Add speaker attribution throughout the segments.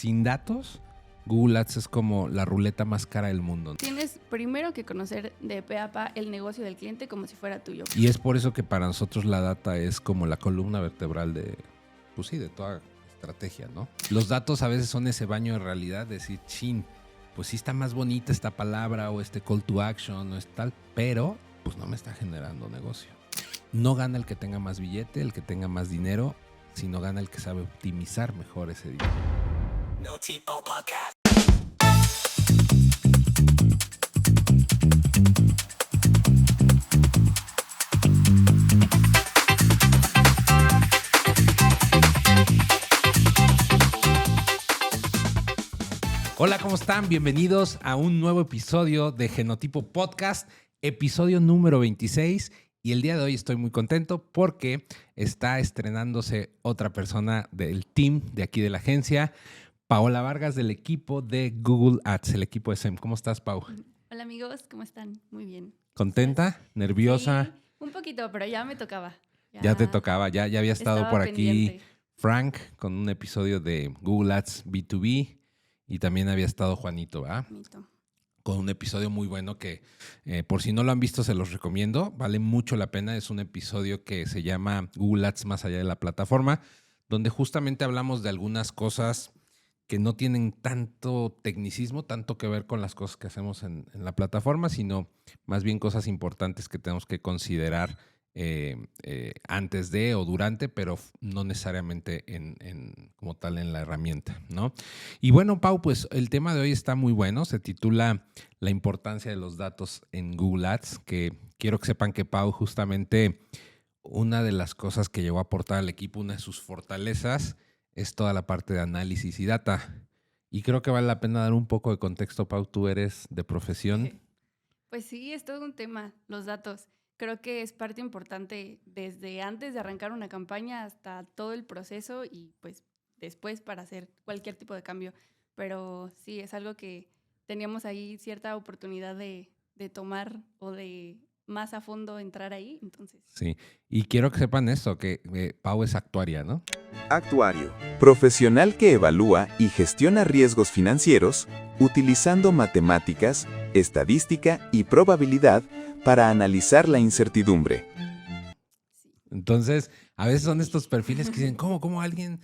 Speaker 1: Sin datos, Google Ads es como la ruleta más cara del mundo.
Speaker 2: Tienes primero que conocer de pe a pa el negocio del cliente como si fuera tuyo.
Speaker 1: Y es por eso que para nosotros la data es como la columna vertebral de, pues sí, de toda estrategia, ¿no? Los datos a veces son ese baño de realidad, decir, chin, pues sí está más bonita esta palabra o este call to action o es tal, pero pues no me está generando negocio. No gana el que tenga más billete, el que tenga más dinero, sino gana el que sabe optimizar mejor ese dinero. No Tipo Podcast. Hola, ¿cómo están? Bienvenidos a un nuevo episodio de Genotipo Podcast, episodio número 26. Y el día de hoy estoy muy contento porque está estrenándose otra persona del team de aquí de la agencia, Paola Vargas, del equipo de Google Ads, el equipo de SEM. ¿Cómo estás, Pau?
Speaker 2: Hola amigos, ¿cómo están? Muy bien.
Speaker 1: ¿Contenta? ¿Nerviosa?
Speaker 2: Sí, un poquito, pero ya me tocaba.
Speaker 1: Ya te tocaba, ya había estado
Speaker 2: estaba
Speaker 1: por aquí
Speaker 2: pendiente.
Speaker 1: Frank con un episodio de Google Ads B2B y también había estado Juanito, ¿verdad? Con un episodio muy bueno que por si no lo han visto se los recomiendo, vale mucho la pena. Es un episodio que se llama Google Ads más allá de la plataforma, donde justamente hablamos de algunas cosas que no tienen tanto tecnicismo, tanto que ver con las cosas que hacemos en la plataforma, sino más bien cosas importantes que tenemos que considerar antes de o durante, pero no necesariamente como tal en la herramienta, ¿no? Y bueno, Pau, pues el tema de hoy está muy bueno, se titula La importancia de los datos en Google Ads, que quiero que sepan que Pau justamente una de las cosas que llegó a aportar al equipo, una de sus fortalezas, es toda la parte de análisis y data. Y creo que vale la pena dar un poco de contexto, Pau, tú eres de profesión.
Speaker 2: Pues sí, es todo un tema, los datos. Creo que es parte importante desde antes de arrancar una campaña hasta todo el proceso y pues después para hacer cualquier tipo de cambio. Pero sí, es algo que teníamos ahí cierta oportunidad de tomar o de más a fondo entrar ahí, entonces.
Speaker 1: Sí, y quiero que sepan eso, que Pau es actuaria, ¿no?
Speaker 3: Actuario, profesional que evalúa y gestiona riesgos financieros utilizando matemáticas, estadística y probabilidad para analizar la incertidumbre.
Speaker 1: Entonces, a veces son estos perfiles que dicen, ¿cómo alguien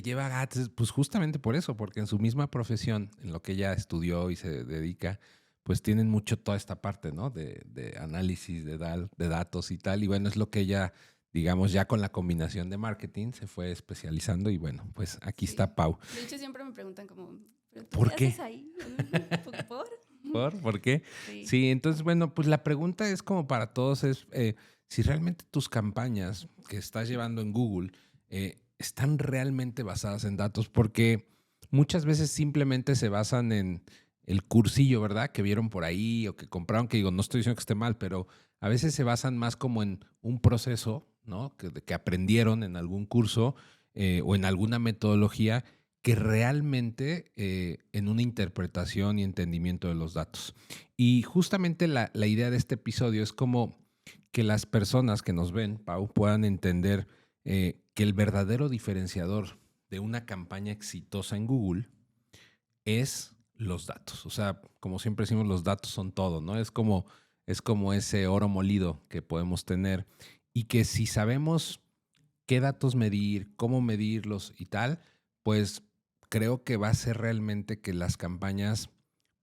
Speaker 1: lleva ads? Pues justamente por eso, porque en su misma profesión, en lo que ella estudió y se dedica, pues tienen mucho toda esta parte, ¿no? De análisis de datos y tal. Y bueno, es lo que ella, digamos, ya con la combinación de marketing se fue especializando. Y bueno, pues aquí está Pau.
Speaker 2: De hecho, siempre me preguntan como,
Speaker 1: ¿por qué?
Speaker 2: ¿Haces ahí? ¿Por?
Speaker 1: ¿Por qué? Sí, entonces, bueno, pues la pregunta es como para todos es si realmente tus campañas que estás llevando en Google están realmente basadas en datos, porque muchas veces simplemente se basan en el cursillo, ¿verdad? Que vieron por ahí o que compraron, que digo, no estoy diciendo que esté mal, pero a veces se basan más como en un proceso, ¿no? Que aprendieron en algún curso o en alguna metodología que realmente en una interpretación y entendimiento de los datos. Y justamente la idea de este episodio es como que las personas que nos ven, Pau, puedan entender que el verdadero diferenciador de una campaña exitosa en Google es los datos. O sea, como siempre decimos, los datos son todo, ¿no? Es como ese oro molido que podemos tener y que si sabemos qué datos medir, cómo medirlos y tal, pues creo que va a ser realmente que las campañas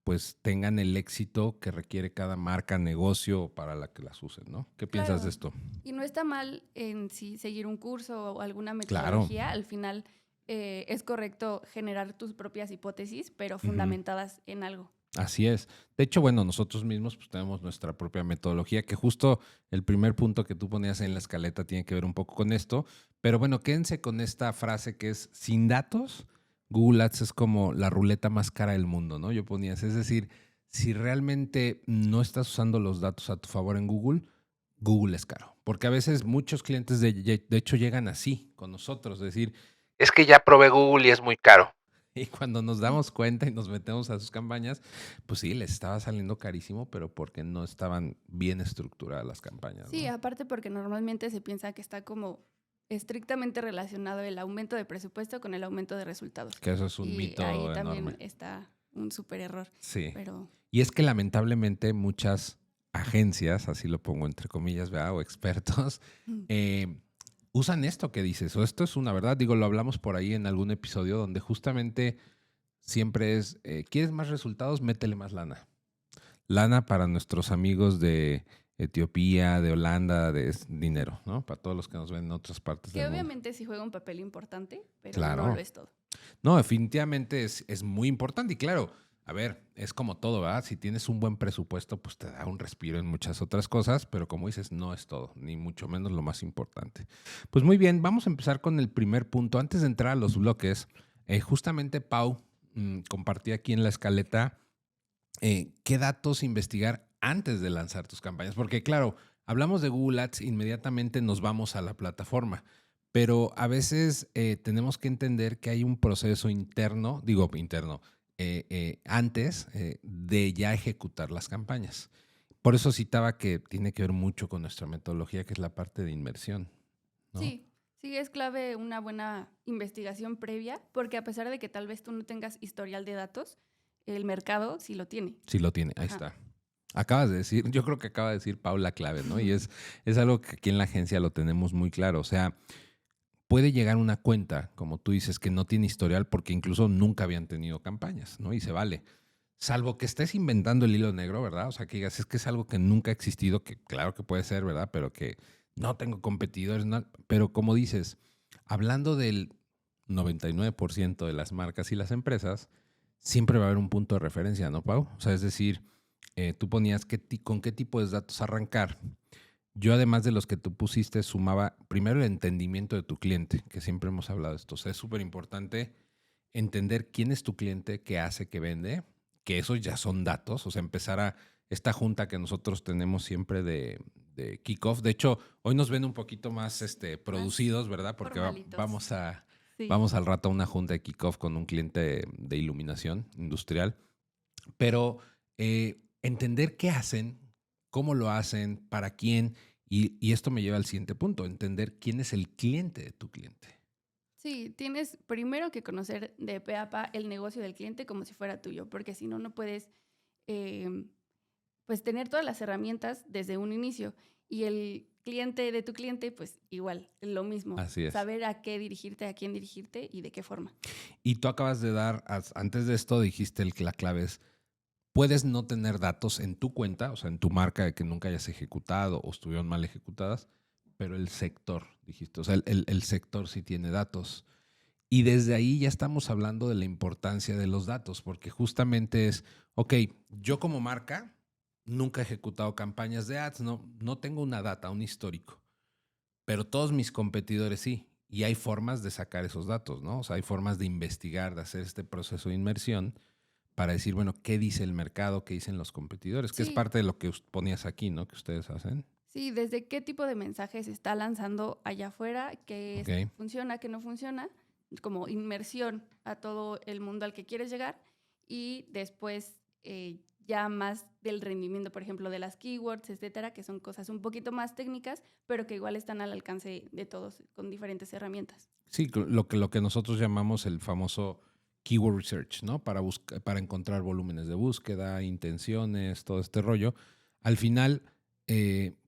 Speaker 1: pues tengan el éxito que requiere cada marca, negocio para la que las usen, ¿no? ¿Qué piensas de esto?
Speaker 2: Y no está mal en sí seguir un curso o alguna metodología. Claro. Al final es correcto generar tus propias hipótesis, pero fundamentadas en algo.
Speaker 1: Así es. De hecho, bueno, nosotros mismos pues, tenemos nuestra propia metodología, que justo el primer punto que tú ponías en la escaleta tiene que ver un poco con esto. Pero bueno, quédense con esta frase que es, sin datos, Google Ads es como la ruleta más cara del mundo, ¿no? Yo ponía, es decir, si realmente no estás usando los datos a tu favor en Google, Google es caro. Porque a veces muchos clientes de hecho llegan así con nosotros, es decir, es que ya probé Google y es muy caro. Y cuando nos damos cuenta y nos metemos a sus campañas, pues sí, les estaba saliendo carísimo, pero porque no estaban bien estructuradas las campañas.
Speaker 2: Sí,
Speaker 1: ¿no?
Speaker 2: Aparte porque normalmente se piensa que está como estrictamente relacionado el aumento de presupuesto con el aumento de resultados.
Speaker 1: Que eso es un
Speaker 2: Y
Speaker 1: mito
Speaker 2: ahí
Speaker 1: enorme.
Speaker 2: también está un súper error.
Speaker 1: Sí.
Speaker 2: Pero
Speaker 1: Y es que lamentablemente muchas agencias, así lo pongo entre comillas, ¿verdad? O expertos, usan esto que dices, o esto es una verdad. Digo, lo hablamos por ahí en algún episodio donde justamente siempre es, ¿quieres más resultados? Métele más lana. Lana para nuestros amigos de Etiopía, de Holanda, de dinero, ¿no? Para todos los que nos ven en otras partes
Speaker 2: que
Speaker 1: del mundo.
Speaker 2: obviamente sí juega un papel importante, pero
Speaker 1: Claro.
Speaker 2: no lo es todo.
Speaker 1: No, definitivamente es muy importante. Y claro, a ver, es como todo, ¿verdad? Si tienes un buen presupuesto, pues te da un respiro en muchas otras cosas, pero como dices, no es todo, ni mucho menos lo más importante. Pues muy bien, vamos a empezar con el primer punto. Antes de entrar a los bloques, justamente Pau compartía aquí en la escaleta qué datos investigar antes de lanzar tus campañas. Porque claro, hablamos de Google Ads, inmediatamente nos vamos a la plataforma. Pero a veces tenemos que entender que hay un proceso interno, antes de ya ejecutar las campañas. Por eso citaba que tiene que ver mucho con nuestra metodología, que es la parte de inmersión, ¿no?
Speaker 2: Sí, es clave una buena investigación previa, porque a pesar de que tal vez tú no tengas historial de datos, el mercado sí lo tiene.
Speaker 1: Sí lo tiene, ahí
Speaker 2: Ajá.
Speaker 1: está. Acabas de decir, yo creo que acaba de decir Paula clave, ¿no? Y es algo que aquí en la agencia lo tenemos muy claro. O sea, puede llegar una cuenta, como tú dices, que no tiene historial porque incluso nunca habían tenido campañas, ¿no? Y se vale. Salvo que estés inventando el hilo negro, ¿verdad? O sea, que digas, es que es algo que nunca ha existido, que claro que puede ser, ¿verdad? Pero que no tengo competidores. Pero como dices, hablando del 99% de las marcas y las empresas, siempre va a haber un punto de referencia, ¿no, Pau? O sea, es decir, tú ponías con qué tipo de datos arrancar. Yo, además de los que tú pusiste, sumaba primero el entendimiento de tu cliente, que siempre hemos hablado de esto. O sea, es súper importante entender quién es tu cliente, qué hace, qué vende, que esos ya son datos. O sea, empezar a esta junta que nosotros tenemos siempre de kickoff. De hecho, hoy nos ven un poquito más producidos, ¿verdad? Porque
Speaker 2: formalitos. Sí.
Speaker 1: vamos al rato a una junta de kickoff con un cliente de iluminación industrial. Pero entender qué hacen, cómo lo hacen, para quién, y esto me lleva al siguiente punto, entender quién es el cliente de tu cliente.
Speaker 2: Sí, tienes primero que conocer de pe a pa el negocio del cliente como si fuera tuyo, porque si no, no puedes pues tener todas las herramientas desde un inicio. Y el cliente de tu cliente, pues igual, lo mismo.
Speaker 1: Así es.
Speaker 2: Saber a qué dirigirte, a quién dirigirte y de qué forma.
Speaker 1: Y tú acabas de dar, antes de esto dijiste la clave es, puedes no tener datos en tu cuenta, o sea, en tu marca de que nunca hayas ejecutado o estuvieron mal ejecutadas, pero el sector, dijiste, o sea, el sector sí tiene datos. Y desde ahí ya estamos hablando de la importancia de los datos, porque justamente es, ok, yo como marca nunca he ejecutado campañas de ads, no tengo una data, un histórico, pero todos mis competidores sí. Y hay formas de sacar esos datos, ¿no? O sea, hay formas de investigar, de hacer este proceso de inmersión para decir, bueno, ¿qué dice el mercado? ¿Qué dicen los competidores? Que es
Speaker 2: Sí.
Speaker 1: parte de lo que ponías aquí, ¿no? Que ustedes hacen.
Speaker 2: Sí, desde qué tipo de mensajes se está lanzando allá afuera, qué funciona, qué no funciona, como inmersión a todo el mundo al que quieres llegar y después ya más del rendimiento, por ejemplo, de las keywords, etcétera, que son cosas un poquito más técnicas, pero que igual están al alcance de todos con diferentes herramientas.
Speaker 1: Sí, lo que nosotros llamamos el famoso keyword research, ¿no? Para encontrar volúmenes de búsqueda, intenciones, todo este rollo. Al final,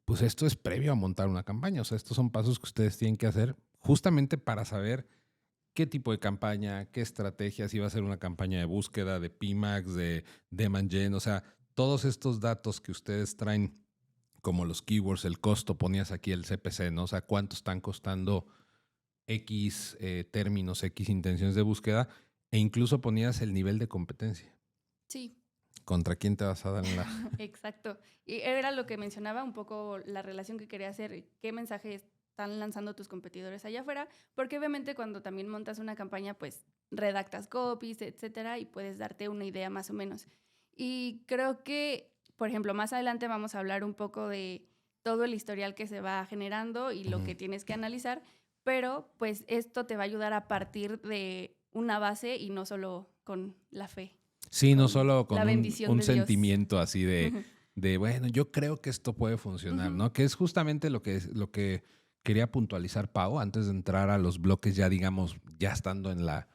Speaker 1: pues esto es previo a montar una campaña. O sea, estos son pasos que ustedes tienen que hacer justamente para saber qué tipo de campaña, qué estrategia, si va a ser una campaña de búsqueda, de PMax, de demand gen, o sea, todos estos datos que ustedes traen, como los keywords, el costo, ponías aquí el CPC, ¿no? O sea, cuánto están costando X términos, X intenciones de búsqueda, e incluso ponías el nivel de competencia.
Speaker 2: Sí.
Speaker 1: ¿Contra quién te vas a dar en la...?
Speaker 2: Exacto. Y era lo que mencionaba un poco la relación que quería hacer, qué mensajes están lanzando tus competidores allá afuera, porque obviamente cuando también montas una campaña, pues redactas copies, etcétera, y puedes darte una idea más o menos. Y creo que, por ejemplo, más adelante vamos a hablar un poco de todo el historial que se va generando y lo que tienes que analizar, pero pues esto te va a ayudar a partir de una base y no solo con la fe.
Speaker 1: Sí, no solo con un
Speaker 2: de
Speaker 1: sentimiento así de, bueno, yo creo que esto puede funcionar, ¿no? Que es justamente lo que quería puntualizar, Pau, antes de entrar a los bloques ya, digamos, ya estando en la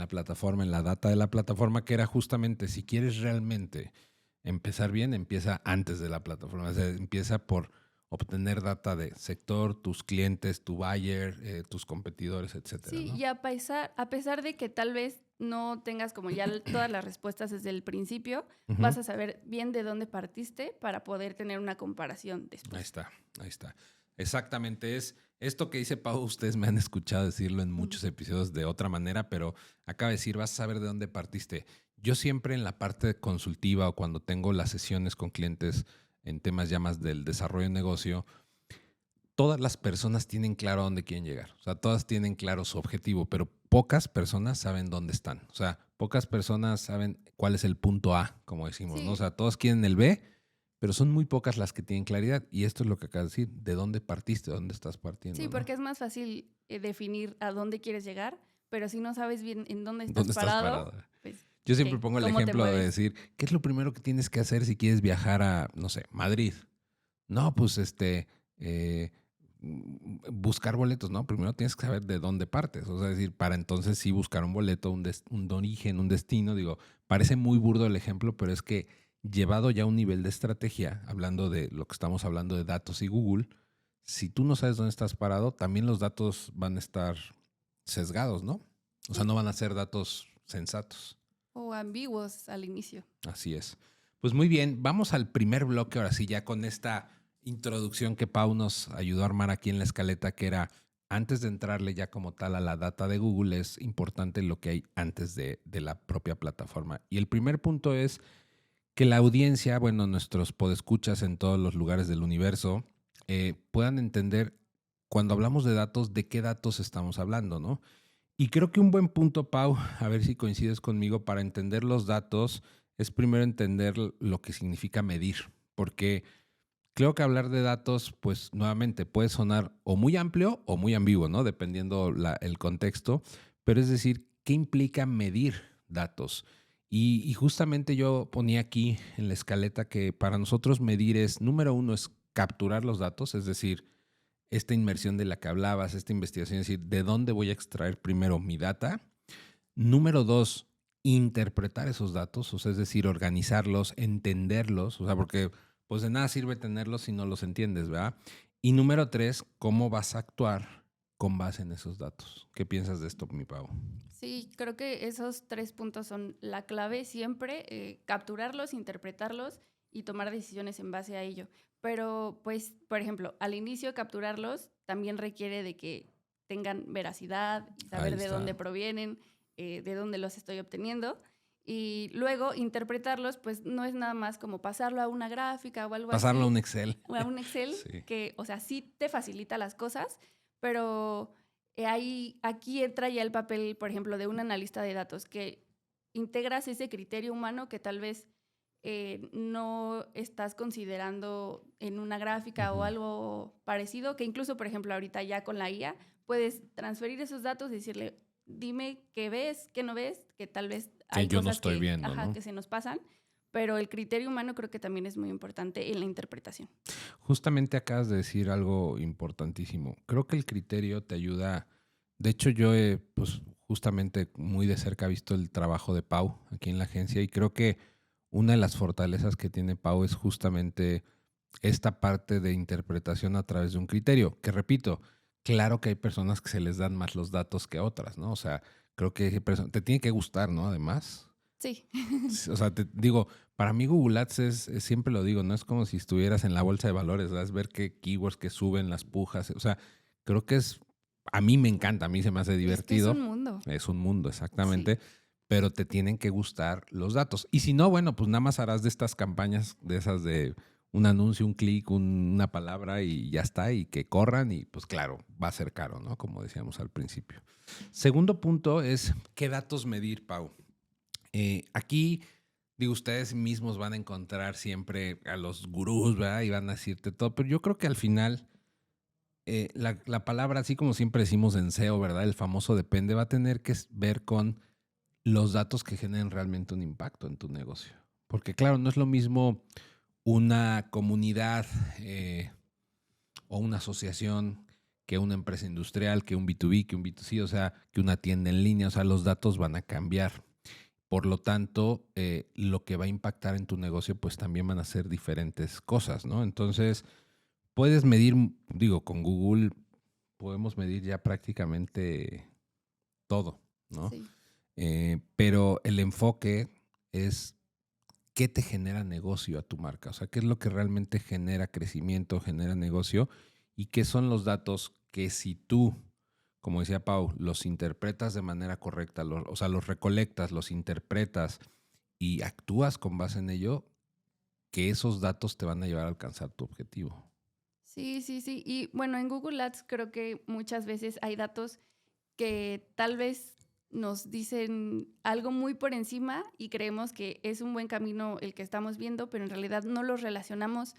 Speaker 1: plataforma, en la data de la plataforma, que era justamente, si quieres realmente empezar bien, empieza antes de la plataforma. O sea, empieza por obtener data de sector, tus clientes, tu buyer, tus competidores, etcétera,
Speaker 2: Sí,
Speaker 1: ¿no?
Speaker 2: y a pesar de que tal vez no tengas como ya todas las respuestas desde el principio, vas a saber bien de dónde partiste para poder tener una comparación después.
Speaker 1: Ahí está. Exactamente, es esto que dice Pau, ustedes me han escuchado decirlo en muchos episodios de otra manera, pero acaba de decir, vas a saber de dónde partiste. Yo siempre en la parte consultiva o cuando tengo las sesiones con clientes en temas ya más del desarrollo de negocio, todas las personas tienen claro a dónde quieren llegar. O sea, todas tienen claro su objetivo, pero pocas personas saben dónde están. O sea, pocas personas saben cuál es el punto A, como decimos,
Speaker 2: Sí.
Speaker 1: ¿no? O sea, todos quieren el B, pero son muy pocas las que tienen claridad. Y esto es lo que acabas de decir, ¿de dónde partiste? ¿De dónde estás partiendo?
Speaker 2: Sí,
Speaker 1: ¿no?
Speaker 2: porque es más fácil definir a dónde quieres llegar, pero si no sabes bien en dónde estás,
Speaker 1: ¿Dónde estás
Speaker 2: parado,
Speaker 1: parado?
Speaker 2: pues
Speaker 1: Yo siempre
Speaker 2: ¿qué?
Speaker 1: pongo el
Speaker 2: ¿Cómo te
Speaker 1: ejemplo de
Speaker 2: mueves?
Speaker 1: decir, ¿qué es lo primero que tienes que hacer si quieres viajar a, no sé, Madrid? No, pues buscar boletos, ¿no? Primero tienes que saber de dónde partes. O sea, es decir, para entonces sí buscar un boleto, un origen, un destino. Digo, parece muy burdo el ejemplo, pero es que llevado ya a un nivel de estrategia, hablando de lo que estamos hablando de datos y Google, si tú no sabes dónde estás parado, también los datos van a estar sesgados, ¿no? O sea, no van a ser datos sensatos.
Speaker 2: O ambiguos al inicio.
Speaker 1: Así es. Pues muy bien, vamos al primer bloque, ahora sí, ya con esta introducción que Pau nos ayudó a armar aquí en la escaleta, que era antes de entrarle ya como tal a la data de Google, es importante lo que hay antes de la propia plataforma. Y el primer punto es que la audiencia, bueno, nuestros podescuchas en todos los lugares del universo, puedan entender cuando hablamos de datos, de qué datos estamos hablando, ¿no? Y creo que un buen punto, Pau, a ver si coincides conmigo, para entender los datos es primero entender lo que significa medir, porque creo que hablar de datos, pues nuevamente puede sonar o muy amplio o muy ambiguo, ¿no? Dependiendo el contexto, pero es decir, ¿qué implica medir datos? Y justamente yo ponía aquí en la escaleta que para nosotros medir es, número uno, es capturar los datos, es decir, esta inmersión de la que hablabas, esta investigación, es decir, ¿de dónde voy a extraer primero mi data? Número dos, interpretar esos datos, o sea, es decir, organizarlos, entenderlos, o sea, porque pues de nada sirve tenerlos si no los entiendes, ¿verdad? Y número tres, ¿cómo vas a actuar con base en esos datos? ¿Qué piensas de esto, mi Pau?
Speaker 2: Sí, creo que esos 3 puntos son la clave siempre, capturarlos, interpretarlos y tomar decisiones en base a ello. Pero, pues, por ejemplo, al inicio capturarlos también requiere de que tengan veracidad y saber
Speaker 1: Ahí
Speaker 2: de
Speaker 1: está.
Speaker 2: dónde provienen, de dónde los estoy obteniendo. Y luego interpretarlos, pues no es nada más como pasarlo a una gráfica o algo
Speaker 1: Pasarlo a
Speaker 2: así.
Speaker 1: un Excel.
Speaker 2: O a un Excel
Speaker 1: Sí.
Speaker 2: que, o sea, sí te facilita las cosas, pero aquí entra ya el papel, por ejemplo, de un analista de datos, que integras ese criterio humano que tal vez no estás considerando en una gráfica o algo parecido, que incluso, por ejemplo, ahorita ya con la IA puedes transferir esos datos y decirle, dime qué ves, qué no ves, que tal vez hay
Speaker 1: yo no
Speaker 2: cosas
Speaker 1: estoy viendo, ¿no?
Speaker 2: que se nos pasan, pero el criterio humano creo que también es muy importante en la interpretación.
Speaker 1: Justamente acabas de decir algo importantísimo. Creo que el criterio te ayuda. De hecho, yo he, pues, justamente muy de cerca visto el trabajo de Pau aquí en la agencia y creo que una de las fortalezas que tiene Pau es justamente esta parte de interpretación a través de un criterio. Que repito, claro que hay personas que se les dan más los datos que otras, ¿no? O sea, creo que te tiene que gustar, ¿no? Además.
Speaker 2: Sí.
Speaker 1: O sea, te digo, para mí Google Ads siempre lo digo, no es como si estuvieras en la bolsa de valores, ¿verdad? Es ver qué keywords que suben, las pujas, o sea, creo que a mí me encanta, a mí se me hace divertido.
Speaker 2: Es que es un mundo.
Speaker 1: Es un mundo, exactamente, pero te tienen que gustar los datos. Y si no, bueno, pues nada más harás de estas campañas, de esas de un anuncio, un clic, una palabra y ya está, y que corran y pues claro, va a ser caro, ¿no? Como decíamos al principio. Segundo punto es, ¿qué datos medir, Pau? Aquí, digo, ustedes mismos van a encontrar siempre a los gurús, ¿verdad? Y van a decirte todo, pero yo creo que al final la palabra, así como siempre decimos en SEO, ¿verdad? El famoso depende, va a tener que ver con los datos que generen realmente un impacto en tu negocio. Porque claro, no es lo mismo una comunidad o una asociación que una empresa industrial, que un B2B, que un B2C, o sea, que una tienda en línea, o sea, los datos van a cambiar. Por lo tanto, lo que va a impactar en tu negocio, pues también van a ser diferentes cosas, ¿no? Entonces, puedes medir, digo, con Google podemos medir ya prácticamente todo, ¿no?
Speaker 2: Sí.
Speaker 1: Pero el enfoque es qué te genera negocio a tu marca, o sea, qué es lo que realmente genera crecimiento, genera negocio y qué son los datos que si tú, como decía Pau, los interpretas de manera correcta, o sea, los recolectas, los interpretas y actúas con base en ello, que esos datos te van a llevar a alcanzar tu objetivo.
Speaker 2: Sí, sí, sí. Y bueno, en Google Ads creo que muchas veces hay datos que tal vez nos dicen algo muy por encima y creemos que es un buen camino el que estamos viendo, pero en realidad no los relacionamos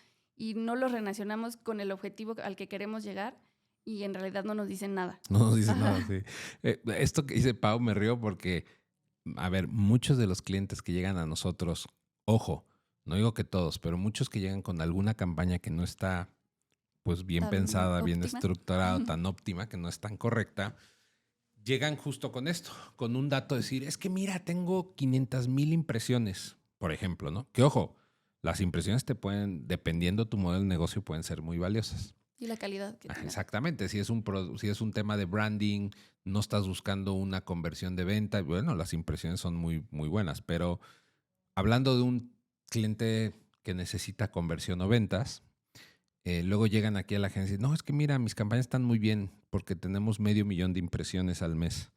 Speaker 2: con el objetivo al que queremos llegar y en realidad no nos dicen nada.
Speaker 1: No nos dicen
Speaker 2: Ajá.
Speaker 1: nada, sí. Esto que dice Pau me río porque, a ver, muchos de los clientes que llegan a nosotros, ojo, no digo que todos, pero muchos que llegan con alguna campaña que no está pues bien
Speaker 2: Tan
Speaker 1: pensada, bien
Speaker 2: óptima.
Speaker 1: estructurada, tan óptima, que no es tan correcta, llegan justo con esto, con un dato de decir, es que mira, tengo 500,000 impresiones, por ejemplo, ¿no? Que ojo, las impresiones te pueden, dependiendo tu modelo de negocio, pueden ser muy valiosas.
Speaker 2: Y la calidad que tiene.
Speaker 1: Exactamente, si es un tema de branding, no estás buscando una conversión de venta, bueno, las impresiones son muy, muy buenas, pero hablando de un cliente que necesita conversión o ventas, luego llegan aquí a la agencia y dicen, no, es que mira, mis campañas están muy bien porque tenemos 500,000 de impresiones al mes.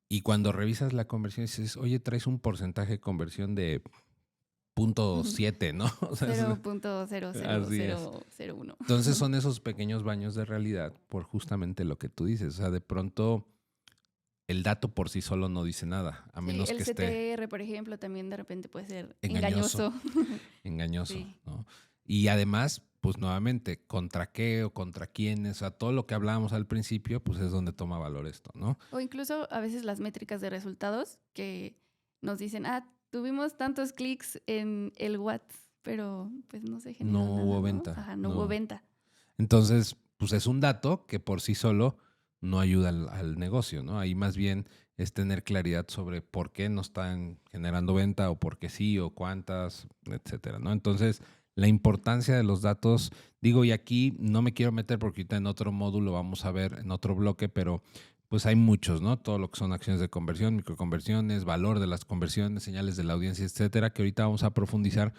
Speaker 1: Y cuando revisas la conversión dices, oye, traes un porcentaje de conversión de 0.7, ¿no? O sea, así es.
Speaker 2: 0.00001.
Speaker 1: Entonces son esos pequeños baños de realidad por justamente lo que tú dices. O sea, de pronto el dato por sí solo no dice nada, a menos
Speaker 2: Sí, el
Speaker 1: que esté
Speaker 2: CTR, por ejemplo, también de repente puede ser
Speaker 1: engañoso.
Speaker 2: engañoso.
Speaker 1: engañoso,
Speaker 2: Sí.
Speaker 1: ¿no? Y además, pues nuevamente, ¿contra qué o contra quiénes? O sea, todo lo que hablábamos al principio, pues es donde toma valor esto, ¿no?
Speaker 2: O incluso a veces las métricas de resultados que nos dicen, tuvimos tantos clics en el WhatsApp, pero pues no se generó
Speaker 1: No
Speaker 2: nada,
Speaker 1: hubo
Speaker 2: ¿no?
Speaker 1: venta.
Speaker 2: Ajá, no hubo venta.
Speaker 1: Entonces, pues es un dato que por sí solo no ayuda al negocio, ¿no? Ahí más bien es tener claridad sobre por qué no están generando venta o por qué sí o cuántas, etcétera, ¿no? Entonces, la importancia de los datos, digo, y aquí no me quiero meter porque ahorita en otro módulo vamos a ver, en otro bloque, pero pues hay muchos, ¿no? Todo lo que son acciones de conversión, microconversiones, valor de las conversiones, señales de la audiencia, etcétera, que ahorita vamos a profundizar.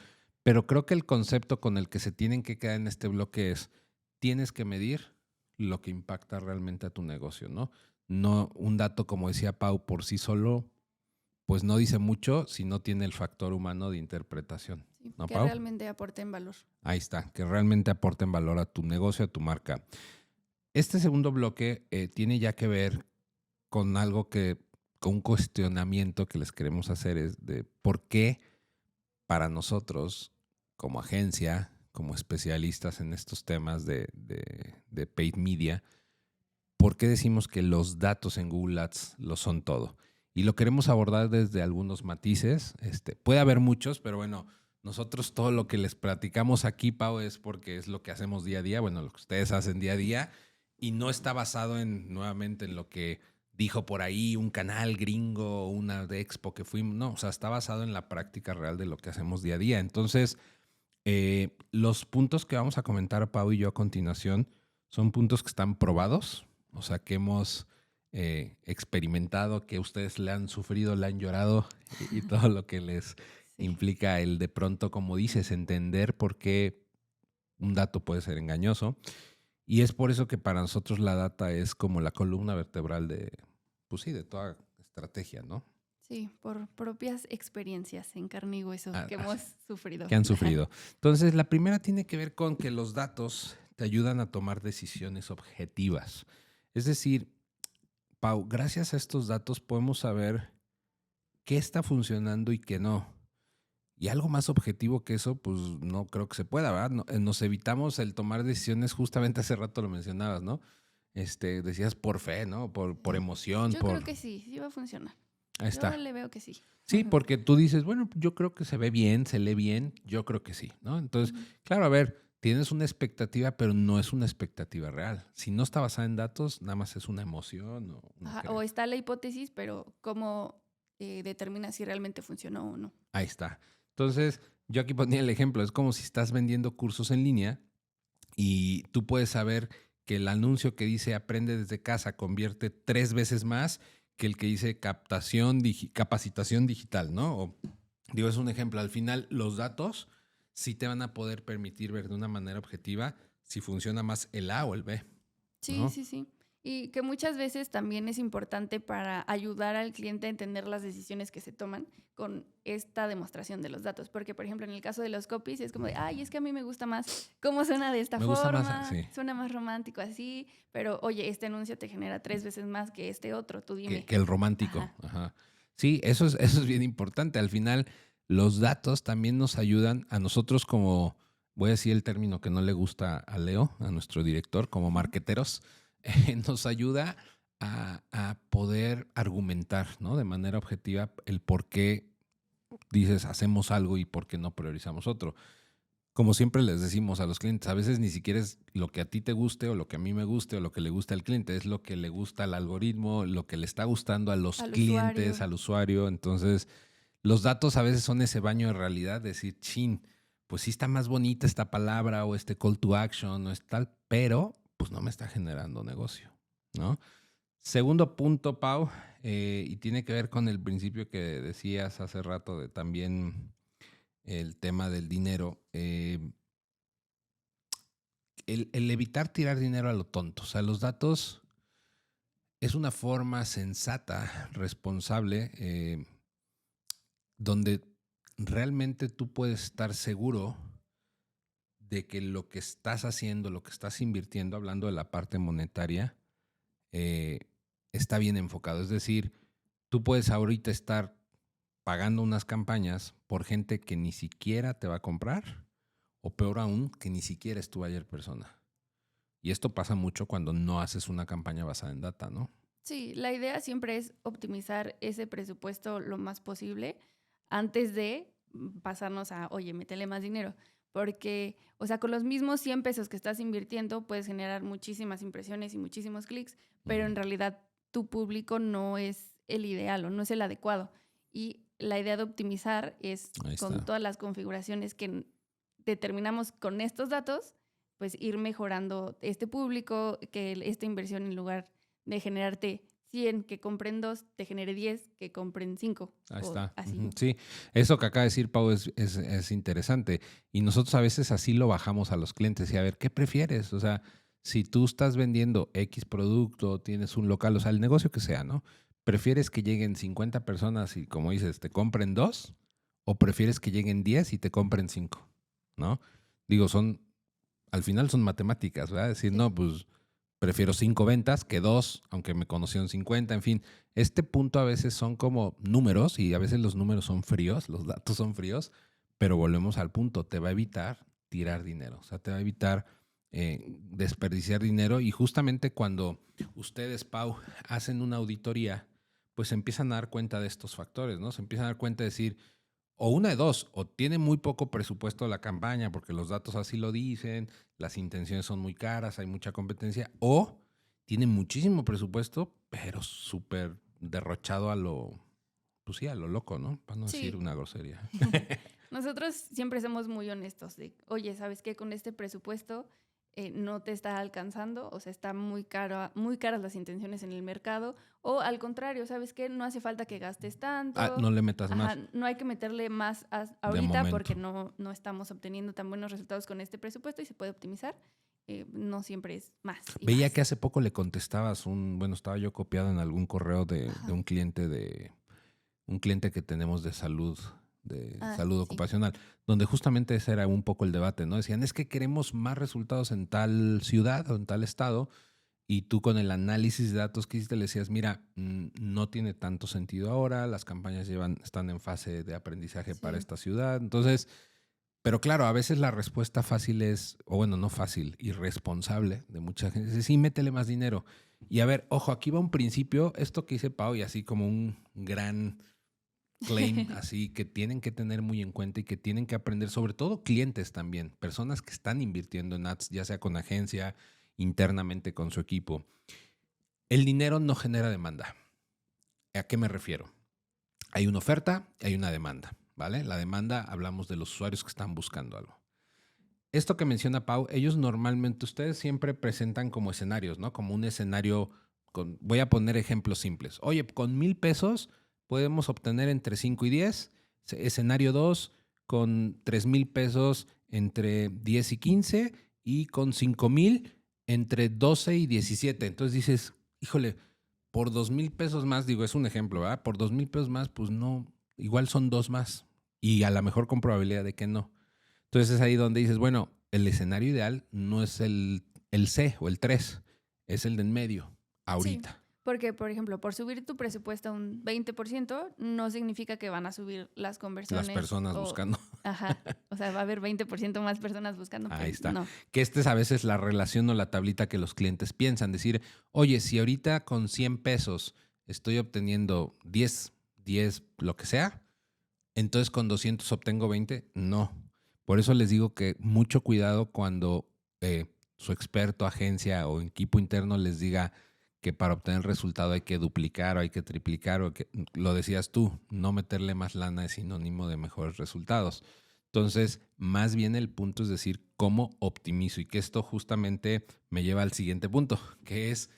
Speaker 1: Pero creo que el concepto con el que se tienen que quedar en este bloque es, tienes que medir lo que impacta realmente a tu negocio, ¿no? No un dato, como decía Pau, por sí solo, pues no dice mucho si no tiene el factor humano de interpretación.
Speaker 2: Sí,
Speaker 1: ¿No,
Speaker 2: que
Speaker 1: Pau?
Speaker 2: realmente aporten valor.
Speaker 1: Ahí está, que realmente aporten valor a tu negocio, a tu marca. Este segundo bloque tiene ya que ver con algo con un cuestionamiento que les queremos hacer, es de por qué para nosotros, como agencia, como especialistas en estos temas de paid media, ¿por qué decimos que los datos en Google Ads lo son todo? Y lo queremos abordar desde algunos matices. Puede haber muchos, pero bueno, nosotros todo lo que les platicamos aquí, Pau, es porque es lo que hacemos día a día, bueno, lo que ustedes hacen día a día, y no está basado nuevamente en lo que dijo por ahí un canal gringo o una de expo que fuimos. No, o sea, está basado en la práctica real de lo que hacemos día a día. Entonces, los puntos que vamos a comentar, Pau y yo, a continuación, son puntos que están probados, o sea, que hemos experimentado, que ustedes le han sufrido, le han llorado y todo lo que les implica el de pronto, como dices, entender por qué un dato puede ser engañoso. Y es por eso que para nosotros la data es como la columna vertebral pues sí, de toda estrategia, ¿no?
Speaker 2: Sí, por propias experiencias en carne y hueso que hemos sufrido.
Speaker 1: Que han sufrido. Entonces, la primera tiene que ver con que los datos te ayudan a tomar decisiones objetivas. Es decir, Pau, gracias a estos datos podemos saber qué está funcionando y qué no. Y algo más objetivo que eso, pues no creo que se pueda, ¿verdad? Nos evitamos el tomar decisiones, justamente hace rato lo mencionabas, ¿no? Decías por fe, ¿no? Por emoción.
Speaker 2: Yo creo que sí va a funcionar.
Speaker 1: Ahí está.
Speaker 2: Yo le veo que sí.
Speaker 1: Sí, porque tú dices, bueno, yo creo que se ve bien, se lee bien, yo creo que sí, ¿no? Entonces, claro, a ver, tienes una expectativa, pero no es una expectativa real. Si no está basada en datos, nada más es una emoción o una
Speaker 2: Ajá, o
Speaker 1: creencia.
Speaker 2: está la hipótesis, pero ¿cómo determina si realmente funcionó o no?
Speaker 1: Ahí está. Entonces, yo aquí ponía el ejemplo. Es como si estás vendiendo cursos en línea y tú puedes saber que el anuncio que dice aprende desde casa convierte 3 veces más que el que dice capacitación digital, ¿no? O, digo, es un ejemplo. Al final, los datos sí te van a poder permitir ver de una manera objetiva si funciona más el A o el B,
Speaker 2: Sí,
Speaker 1: ¿no?
Speaker 2: sí, sí. Y que muchas veces también es importante para ayudar al cliente a entender las decisiones que se toman con esta demostración de los datos. Porque, por ejemplo, en el caso de los copies, es como de, ay, es que a mí me gusta más cómo suena de esta
Speaker 1: Me gusta más,
Speaker 2: forma,
Speaker 1: sí,
Speaker 2: suena más romántico así, pero oye, este anuncio te genera 3 veces más que este otro, tú dime.
Speaker 1: que el romántico.
Speaker 2: Ajá.
Speaker 1: Ajá. Sí, eso es bien importante. Al final, los datos también nos ayudan a nosotros como, voy a decir el término que no le gusta a Leo, a nuestro director, como marqueteros, nos ayuda a poder argumentar, ¿no? De manera objetiva el por qué dices hacemos algo y por qué no priorizamos otro. Como siempre les decimos a los clientes, a veces ni siquiera es lo que a ti te guste o lo que a mí me guste o lo que le gusta al cliente, es lo que le gusta al algoritmo, lo que le está gustando a los
Speaker 2: Al
Speaker 1: clientes,
Speaker 2: usuario.
Speaker 1: al usuario. Entonces, los datos a veces son ese baño de realidad, decir, chin, pues sí está más bonita esta palabra o este call to action o es tal, pero pues no me está generando negocio, ¿no? Segundo punto, Pau, y tiene que ver con el principio que decías hace rato de también el tema del dinero. El evitar tirar dinero a lo tonto. O sea, los datos es una forma sensata, responsable, donde realmente tú puedes estar seguro de que lo que estás haciendo, lo que estás invirtiendo, hablando de la parte monetaria, eh, está bien enfocado. Es decir, tú puedes ahorita estar pagando unas campañas por gente que ni siquiera te va a comprar, o peor aún, que ni siquiera es tu buyer persona. Y esto pasa mucho cuando no haces una campaña basada en data, ¿no?
Speaker 2: Sí, la idea siempre es optimizar ese presupuesto lo más posible antes de pasarnos a, oye, métele más dinero. Porque, o sea, con los mismos 100 pesos que estás invirtiendo puedes generar muchísimas impresiones y muchísimos clics, pero en realidad tu público no es el ideal o no es el adecuado. Y la idea de optimizar es
Speaker 1: Ahí
Speaker 2: con
Speaker 1: está.
Speaker 2: todas las configuraciones que determinamos con estos datos, pues ir mejorando este público, que esta inversión en lugar de generarte 100 que compren 2, te genere 10 que compren 5
Speaker 1: Ahí
Speaker 2: o
Speaker 1: está.
Speaker 2: así.
Speaker 1: Ujú. Sí, eso que acaba de decir Pau es interesante. Y nosotros a veces así lo bajamos a los clientes y a ver, ¿qué prefieres? O sea, si tú estás vendiendo X producto, tienes un local, o sea, el negocio que sea, ¿no? ¿Prefieres que lleguen 50 personas y, como dices, te compren 2? ¿O prefieres que lleguen 10 y te compren 5? ¿No? Digo, al final son matemáticas, ¿verdad? Decir,
Speaker 2: Sí.
Speaker 1: no, pues prefiero 5 ventas que 2, aunque me conocieron 50, en fin. Este punto a veces son como números y a veces los números son fríos, los datos son fríos, pero volvemos al punto, te va a evitar tirar dinero, o sea, te va a evitar desperdiciar dinero y justamente cuando ustedes, Pau, hacen una auditoría, pues se empiezan a dar cuenta de estos factores, ¿no? Se empiezan a dar cuenta de decir, o una de dos, o tiene muy poco presupuesto la campaña porque los datos así lo dicen, las intenciones son muy caras, hay mucha competencia, o tiene muchísimo presupuesto, pero súper derrochado a lo, pues sí, a lo loco, ¿no? Para no decir
Speaker 2: Sí.
Speaker 1: una grosería.
Speaker 2: Nosotros siempre somos muy honestos de, oye, ¿sabes qué? Con este presupuesto no te está alcanzando, o sea, está muy muy caras las intenciones en el mercado, o al contrario, ¿sabes qué? No hace falta que gastes
Speaker 1: Ah,
Speaker 2: tanto,
Speaker 1: no le metas
Speaker 2: ajá,
Speaker 1: más
Speaker 2: no hay que meterle más
Speaker 1: de
Speaker 2: ahorita
Speaker 1: momento.
Speaker 2: porque no estamos obteniendo tan buenos resultados con este presupuesto y se puede optimizar. No siempre es más y
Speaker 1: Veía
Speaker 2: más.
Speaker 1: que hace poco le contestabas bueno, estaba yo copiado en algún correo de
Speaker 2: Ajá.
Speaker 1: un cliente que tenemos de
Speaker 2: Ah,
Speaker 1: salud
Speaker 2: sí.
Speaker 1: ocupacional, donde justamente ese era un poco el debate, ¿no? Decían, es que queremos más resultados en tal ciudad o en tal estado, y tú con el análisis de datos que hiciste le decías, mira, no tiene tanto sentido ahora, las campañas están en fase de aprendizaje para
Speaker 2: Sí.
Speaker 1: esta ciudad, entonces, pero claro, a veces la respuesta fácil es, o bueno, no fácil, irresponsable de mucha gente, es, sí, métele más dinero. Y a ver, ojo, aquí va un principio, esto que dice Pau, y así como un gran claim así que tienen que tener muy en cuenta y que tienen que aprender, sobre todo clientes también, personas que están invirtiendo en ads, ya sea con agencia, internamente con su equipo. El dinero no genera demanda. ¿A qué me refiero? Hay una oferta y hay una demanda, ¿vale? La demanda, hablamos de los usuarios que están buscando algo. Esto que menciona Pau, ellos normalmente, ustedes siempre presentan como escenarios, ¿no? Como un escenario, voy a poner ejemplos simples. Oye, con 1,000 pesos podemos obtener entre 5 y 10. Escenario 2, con 3,000 pesos entre 10 y 15 y con 5,000 entre 12 y 17. Entonces dices, híjole, por 2,000 pesos más, digo, es un ejemplo, ¿verdad? Por 2,000 pesos más, pues no, igual son 2 más. Y a lo mejor con probabilidad de que no. Entonces es ahí donde dices, bueno, el escenario ideal no es el C o el 3, es el de en medio,
Speaker 2: Sí,
Speaker 1: ahorita.
Speaker 2: porque, por ejemplo, por subir tu presupuesto a un 20% no significa que van a subir las conversiones.
Speaker 1: Las personas buscando.
Speaker 2: Ajá, o sea, va a haber 20% más personas buscando.
Speaker 1: Ahí
Speaker 2: Pues,
Speaker 1: está.
Speaker 2: no.
Speaker 1: Que esta es a veces la relación o la tablita que los clientes piensan. Decir, oye, si ahorita con 100 pesos estoy obteniendo 10, lo que sea, entonces con 200 obtengo 20. No. Por eso les digo que mucho cuidado cuando su experto, agencia o equipo interno les diga que para obtener el resultado hay que duplicar o hay que triplicar, o que, lo decías tú, no meterle más lana es sinónimo de mejores resultados. Entonces, más bien el punto es decir, ¿cómo optimizo? Y que esto justamente me lleva al siguiente punto, que es,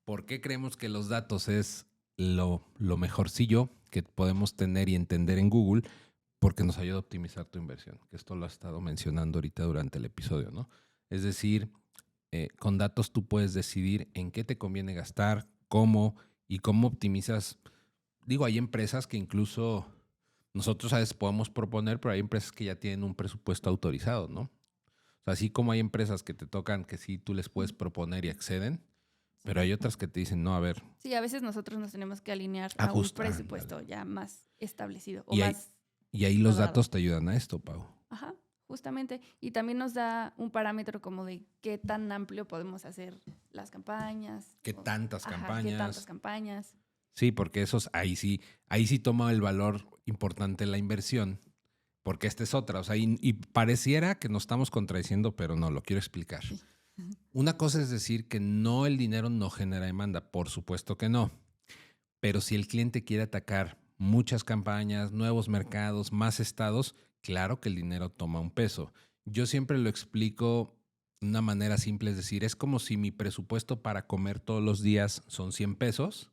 Speaker 1: ¿por qué creemos que los datos es lo mejorcillo que podemos tener y entender en Google? Porque nos ayuda a optimizar tu inversión, que esto lo has estado mencionando ahorita durante el episodio, ¿no? Es decir, con datos tú puedes decidir en qué te conviene gastar, cómo y cómo optimizas. Digo, hay empresas que incluso nosotros a veces podemos proponer, pero hay empresas que ya tienen un presupuesto autorizado, ¿no? O sea, así como hay empresas que te tocan que sí tú les puedes proponer y acceden, pero hay otras que te dicen, no, a ver,
Speaker 2: Sí, a veces nosotros nos tenemos que alinear a un
Speaker 1: ajusta.
Speaker 2: presupuesto ya más establecido o
Speaker 1: Y
Speaker 2: más
Speaker 1: ahí los
Speaker 2: rodado.
Speaker 1: datos te ayudan a esto, Pau.
Speaker 2: Ajá, justamente. Y también nos da un parámetro como de qué tan amplio podemos hacer las campañas.
Speaker 1: ¿Qué tantas
Speaker 2: Ajá,
Speaker 1: campañas?
Speaker 2: qué tantas campañas.
Speaker 1: Sí, porque esos ahí sí toma el valor importante la inversión, porque esta es otra. O sea, y pareciera que nos estamos contradiciendo, pero no, lo quiero explicar.
Speaker 2: Sí. Ujú.
Speaker 1: Una cosa es decir que no, el dinero no genera demanda, por supuesto que no. Pero si el cliente quiere atacar muchas campañas, nuevos mercados, más estados, claro que el dinero toma un peso. Yo siempre lo explico de una manera simple, es decir, es como si mi presupuesto para comer todos los días son 100 pesos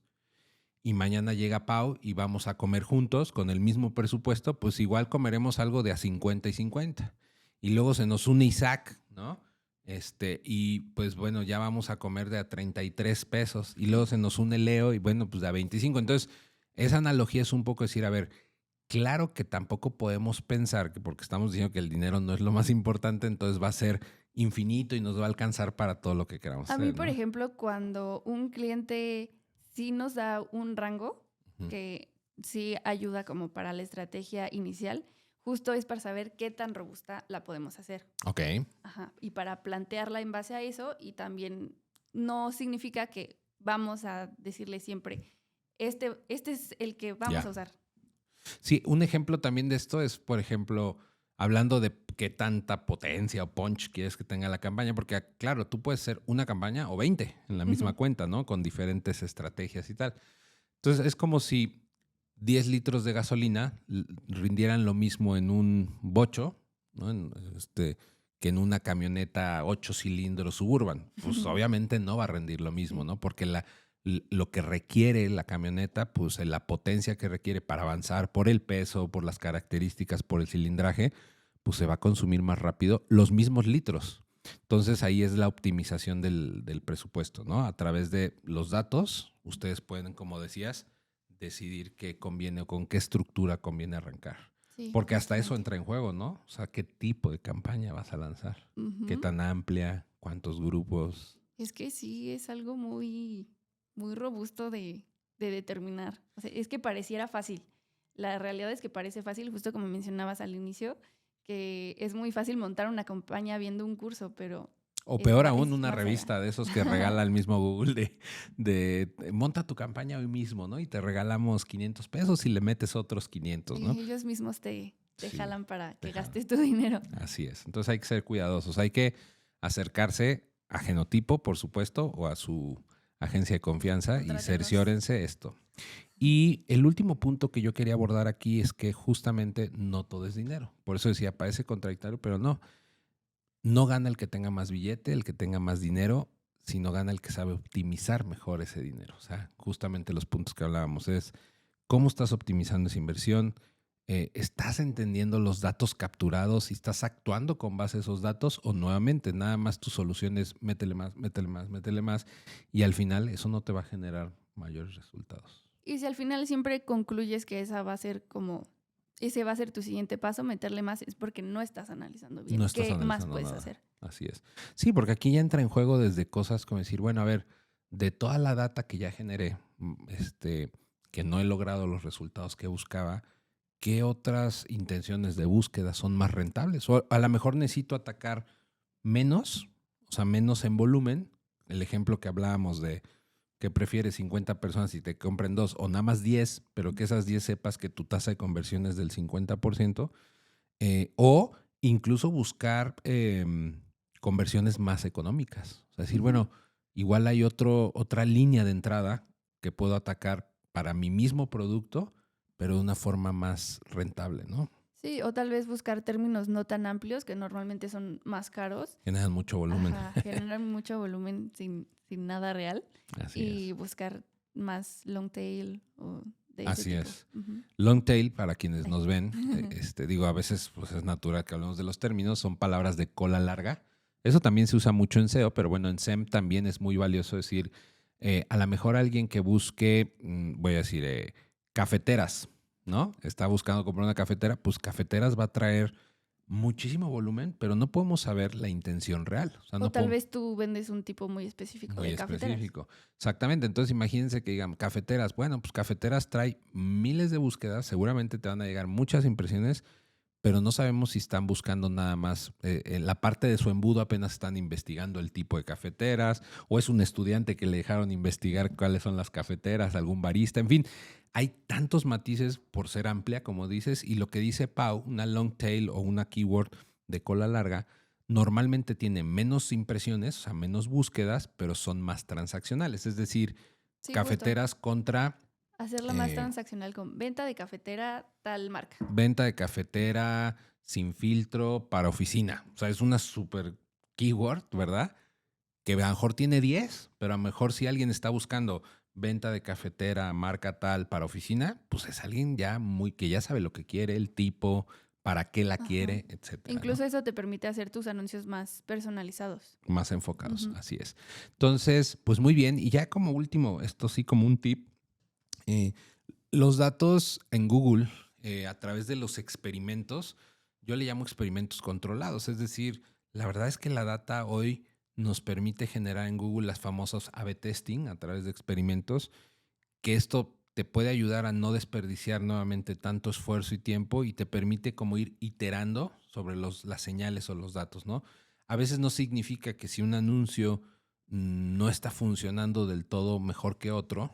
Speaker 1: y mañana llega Pau y vamos a comer juntos con el mismo presupuesto, pues igual comeremos algo de a 50 y 50. Y luego se nos une Isaac, ¿no? Y pues bueno, ya vamos a comer de a 33 pesos. Y luego se nos une Leo y bueno, pues de a 25. Entonces, esa analogía es un poco decir, a ver, claro que tampoco podemos pensar que porque estamos diciendo que el dinero no es lo más importante, entonces va a ser infinito y nos va a alcanzar para todo lo que queramos
Speaker 2: A
Speaker 1: hacer.
Speaker 2: mí, por
Speaker 1: ¿no?
Speaker 2: ejemplo, cuando un cliente sí nos da un rango
Speaker 1: Ujú.
Speaker 2: que sí ayuda como para la estrategia inicial, justo es para saber qué tan robusta la podemos hacer.
Speaker 1: Ok.
Speaker 2: Ajá. Y para plantearla en base a eso, y también no significa que vamos a decirle siempre, este es el que vamos
Speaker 1: Ya.
Speaker 2: a usar.
Speaker 1: Sí, un ejemplo también de esto es, por ejemplo, hablando de qué tanta potencia o punch quieres que tenga la campaña, porque claro, tú puedes ser una campaña o 20 en la misma
Speaker 2: Ujú.
Speaker 1: cuenta, ¿no? Con diferentes estrategias y tal. Entonces es como si 10 litros de gasolina rindieran lo mismo en un bocho, ¿no? Que en una camioneta 8 cilindros Suburban. Pues obviamente no va a rendir lo mismo,
Speaker 2: Sí.
Speaker 1: ¿no? Porque lo que requiere la camioneta, pues la potencia que requiere para avanzar por el peso, por las características, por el cilindraje, pues se va a consumir más rápido los mismos litros. Entonces ahí es la optimización del presupuesto, ¿no? A través de los datos, ustedes pueden, como decías, decidir qué conviene o con qué estructura conviene arrancar.
Speaker 2: Sí,
Speaker 1: Porque hasta eso
Speaker 2: justamente.
Speaker 1: entra en juego, ¿no? O sea, ¿qué tipo de campaña vas a lanzar? ¿Qué
Speaker 2: Ujú.
Speaker 1: tan amplia? ¿Cuántos grupos?
Speaker 2: Es que sí, es algo muy, muy robusto de determinar. O sea, es que pareciera fácil. La realidad es que parece fácil, justo como mencionabas al inicio, que es muy fácil montar una campaña viendo un curso, pero
Speaker 1: O peor
Speaker 2: es
Speaker 1: aún, una
Speaker 2: más allá.
Speaker 1: revista de esos que regala el mismo Google de monta tu campaña hoy mismo, ¿no? Y te regalamos 500 pesos y le metes otros 500, ¿no?
Speaker 2: Y ellos mismos te
Speaker 1: Sí,
Speaker 2: jalan para que
Speaker 1: te jalan.
Speaker 2: gastes tu dinero.
Speaker 1: Así es. Entonces hay que ser cuidadosos. Hay que acercarse a Genotipo, por supuesto, o a su agencia de confianza y
Speaker 2: Contrátenos.
Speaker 1: cerciórense esto. Y el último punto que yo quería abordar aquí es que justamente no todo es dinero. Por eso decía, parece contradictorio, pero no. No gana el que tenga más billete, el que tenga más dinero, sino gana el que sabe optimizar mejor ese dinero. O sea, justamente los puntos que hablábamos es cómo estás optimizando esa inversión, estás entendiendo los datos capturados y estás actuando con base a esos datos o nuevamente nada más tu solución es métele más, métele más, métele más y al final eso no te va a generar mayores resultados.
Speaker 2: Y si al final siempre concluyes que esa va a ser como, ese va a ser tu siguiente paso, meterle más, es porque no estás analizando bien.
Speaker 1: No estás
Speaker 2: ¿Qué más
Speaker 1: analizando
Speaker 2: puedes
Speaker 1: nada.
Speaker 2: hacer?
Speaker 1: Así es. Sí, porque aquí ya entra en juego desde cosas como decir, bueno, a ver, de toda la data que ya generé, que no he logrado los resultados que buscaba, ¿qué otras intenciones de búsqueda son más rentables? O a lo mejor necesito atacar menos, o sea, menos en volumen. El ejemplo que hablábamos de que prefieres 50 personas y te compren 2 o nada más 10, pero que esas 10 sepas que tu tasa de conversión es del 50%, o incluso buscar conversiones más económicas. O sea, decir, bueno, igual hay otra línea de entrada que puedo atacar para mi mismo producto, pero de una forma más rentable, ¿no?
Speaker 2: Sí, o tal vez buscar términos no tan amplios, que normalmente son más caros.
Speaker 1: Generan mucho volumen.
Speaker 2: Ajá, generan mucho volumen sin nada real.
Speaker 1: Así
Speaker 2: Y
Speaker 1: es.
Speaker 2: buscar más long tail o de ese
Speaker 1: Así
Speaker 2: tipo.
Speaker 1: es.
Speaker 2: Ujú.
Speaker 1: Long tail, para quienes nos ven, digo, a veces pues es natural que hablemos de los términos, son palabras de cola larga. Eso también se usa mucho en SEO, pero bueno, en SEM también es muy valioso decir, a lo mejor alguien que busque, voy a decir, cafeteras, ¿no? Está buscando comprar una cafetera, pues cafeteras va a traer muchísimo volumen, pero no podemos saber la intención real. O sea,
Speaker 2: O
Speaker 1: no
Speaker 2: tal
Speaker 1: podemos-
Speaker 2: vez tú vendes un tipo muy específico
Speaker 1: Muy
Speaker 2: de cafeteras.
Speaker 1: específico. Exactamente. Entonces imagínense que digan cafeteras. Bueno, pues cafeteras trae miles de búsquedas. Seguramente te van a llegar muchas impresiones, pero no sabemos si están buscando nada más. En la parte de su embudo apenas están investigando el tipo de cafeteras o es un estudiante que le dejaron investigar cuáles son las cafeteras, algún barista. En fin, hay tantos matices por ser amplia, como dices. Y lo que dice Pau, una long tail o una keyword de cola larga, normalmente tiene menos impresiones, o sea, menos búsquedas, pero son más transaccionales. Es decir,
Speaker 2: Sí, justo.
Speaker 1: cafeteras contra
Speaker 2: Hacerla más transaccional con venta de cafetera tal marca.
Speaker 1: venta de cafetera sin filtro para oficina. O sea, es una super keyword, ¿verdad? Que a lo mejor tiene 10, pero a lo mejor si alguien está buscando venta de cafetera marca tal para oficina, pues es alguien ya que ya sabe lo que quiere, el tipo, para qué la
Speaker 2: Ajá.
Speaker 1: quiere, etcétera.
Speaker 2: Incluso
Speaker 1: ¿no?
Speaker 2: eso te permite hacer tus anuncios más personalizados.
Speaker 1: Más enfocados,
Speaker 2: Ujú.
Speaker 1: así es. Entonces, pues muy bien. Y ya como último, esto sí como un tip, los datos en Google a través de los experimentos, yo le llamo experimentos controlados. Es decir, la verdad es que la data hoy nos permite generar en Google las famosas A/B testing a través de experimentos, que esto te puede ayudar a no desperdiciar nuevamente tanto esfuerzo y tiempo y te permite como ir iterando sobre las señales o los datos, ¿no? A veces no significa que si un anuncio no está funcionando del todo mejor que otro,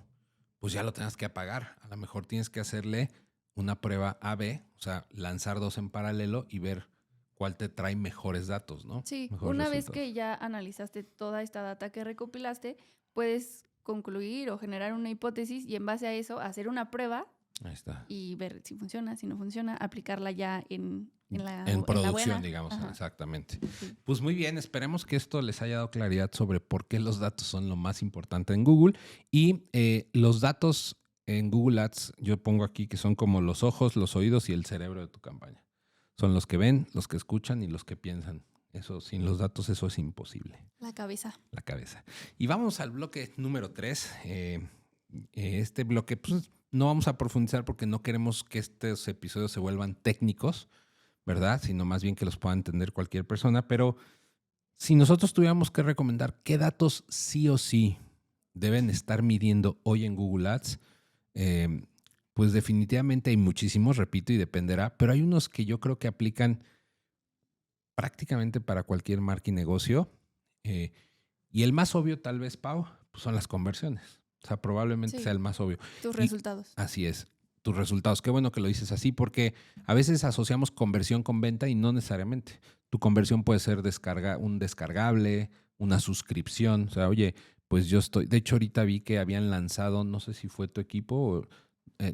Speaker 1: pues ya lo tengas que apagar. A lo mejor tienes que hacerle una prueba A/B, o sea, lanzar dos en paralelo y ver cuál te trae mejores datos, ¿no?
Speaker 2: Sí,
Speaker 1: Mejores
Speaker 2: una vez
Speaker 1: resultados.
Speaker 2: que ya analizaste toda esta data que recopilaste, puedes concluir o generar una hipótesis y en base a eso hacer una prueba
Speaker 1: Ahí está.
Speaker 2: y ver si funciona, si no funciona, aplicarla ya en la
Speaker 1: producción,
Speaker 2: buena.
Speaker 1: digamos,
Speaker 2: Ajá.
Speaker 1: exactamente.
Speaker 2: Sí.
Speaker 1: Pues muy bien, esperemos que esto les haya dado claridad sobre por qué los datos son lo más importante en Google. Y los datos en Google Ads, yo pongo aquí que son como los ojos, los oídos y el cerebro de tu campaña. Son los que ven, los que escuchan y los que piensan. Eso, sin los datos, eso es imposible.
Speaker 2: La cabeza.
Speaker 1: La cabeza. Y vamos al bloque número 3. Este bloque, pues no vamos a profundizar porque no queremos que estos episodios se vuelvan técnicos, ¿verdad? Sino más bien que los pueda entender cualquier persona. Pero si nosotros tuviéramos que recomendar qué datos sí o sí deben estar midiendo hoy en Google Ads, pues definitivamente hay muchísimos, repito, y dependerá, pero hay unos que yo creo que aplican prácticamente para cualquier marca y negocio. Y el más obvio tal vez, Pau, pues son las conversiones. O sea, probablemente
Speaker 2: Sí.
Speaker 1: sea el más obvio.
Speaker 2: Tus
Speaker 1: Y-
Speaker 2: resultados.
Speaker 1: Así es, tus resultados. Qué bueno que lo dices así porque a veces asociamos conversión con venta y no necesariamente. Tu conversión puede ser un descargable, una suscripción. O sea, oye, pues yo estoy... De hecho, ahorita vi que habían lanzado, no sé si fue tu equipo,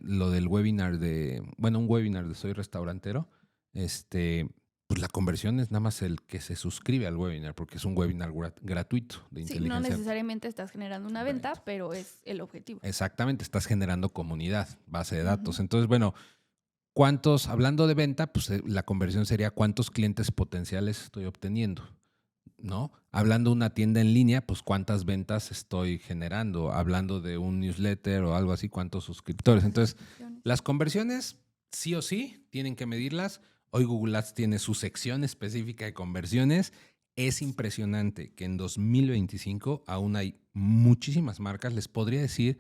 Speaker 1: lo del webinar un webinar de Soy Restaurantero. Pues la conversión es nada más el que se suscribe al webinar porque es un webinar gratuito de
Speaker 2: Sí, no
Speaker 1: inteligencia.
Speaker 2: necesariamente estás generando una venta, pero es el objetivo.
Speaker 1: Exactamente, estás generando comunidad, base de datos.
Speaker 2: Ujú.
Speaker 1: Entonces, bueno, hablando de venta, pues la conversión sería cuántos clientes potenciales estoy obteniendo, ¿no? Hablando de una tienda en línea, pues cuántas ventas estoy generando. Hablando de un newsletter o algo así, cuántos suscriptores. Entonces,
Speaker 2: Suscripciones.
Speaker 1: las conversiones, sí o sí, tienen que medirlas. Hoy Google Ads tiene su sección específica de conversiones. Es impresionante que en 2025 aún hay muchísimas marcas. Les podría decir,